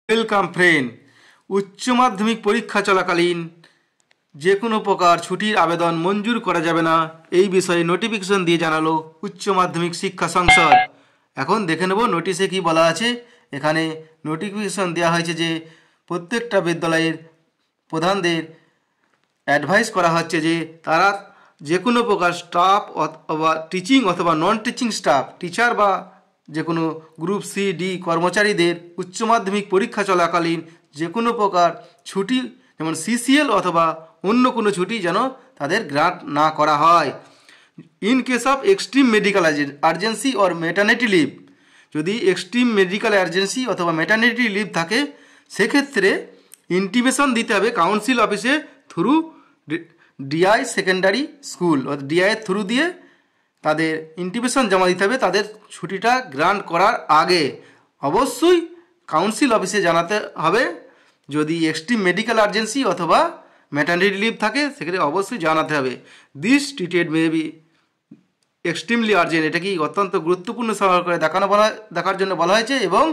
Welcome friend. উচ্চ মাধ্যমিক পরীক্ষা চলাকালীন যে কোনো প্রকার ছুটির আবেদন মঞ্জুর করা যাবে না, এই বিষয়ে নোটিফিকেশন দিয়ে জানালো উচ্চ মাধ্যমিক শিক্ষা সংসদ। এখন দেখে নেব নোটিশে কি বলা আছে। এখানে নোটিফিকেশন দেওয়া হয়েছে যে প্রত্যেকটা বিদ্যালয়ের প্রধানদের অ্যাডভাইস করা হচ্ছে যে তারা যে কোনো প্রকার স্টাফ অথবা টিচিং অথবা নন টিচিং স্টাফ, টিচার বা যে কোনো গ্রুপ সি ডি কর্মচারীদের উচ্চ মাধ্যমিক পরীক্ষা চলাকালীন যে কোনো প্রকার ছুটি, যেমন সিসিএল অথবা অন্য কোনো ছুটি যেন তাদের গ্রান্ট না করা হয়। In case of extreme medical urgency or maternity leave, যদি এক্সট্রিম মেডিকেল আর্জেন্সি অথবা ম্যাটারনিটি লিভ থাকে সেক্ষেত্রে ইন্টিমেশন দিতে হবে কাউন্সিল অফিসে through DI secondary school, DI এর থ্রু দিয়ে তাদের ইন্টিমেশন জমা দিতে হবে। তাদের ছুটিটা গ্রান্ট করার আগে অবশ্যই কাউন্সিল অফিসে জানাতে হবে। যদি এক্সট্রিম মেডিকেল আর্জেন্সি অথবা ম্যাটারনিটি লিভ থাকে সেক্ষেত্রে অবশ্যই জানাতে হবে। This treated may be extremely urgent, এটা কি অত্যন্ত গুরুত্বপূর্ণ সহকারে দেখার জন্য বলা হয়েছে। এবং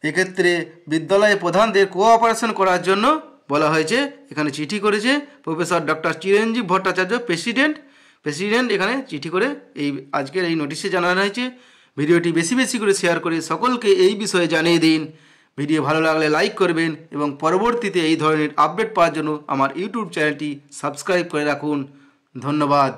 এক্ষেত্রে বিদ্যালয়ে প্রধানদের কোঅপারেশন করার জন্য বলা হয়েছে। এখানে চিঠি করেছে প্রফেসর ডক্টর চিরঞ্জীব ভট্টাচার্য, প্রেসিডেন্ট এখানে চিঠি করে এই আজকের এই নোটিশে জানানো হয়েছে। ভিডিওটি বেশি বেশি করে শেয়ার করে সকলকে এই বিষয়ে জানিয়ে দিন। ভিডিও ভালো লাগলে লাইক করবেন এবং পরবর্তীতে এই ধরনের আপডেট পাওয়ার জন্য আমার ইউটিউব চ্যানেলটি সাবস্ক্রাইব করে রাখুন। ধন্যবাদ।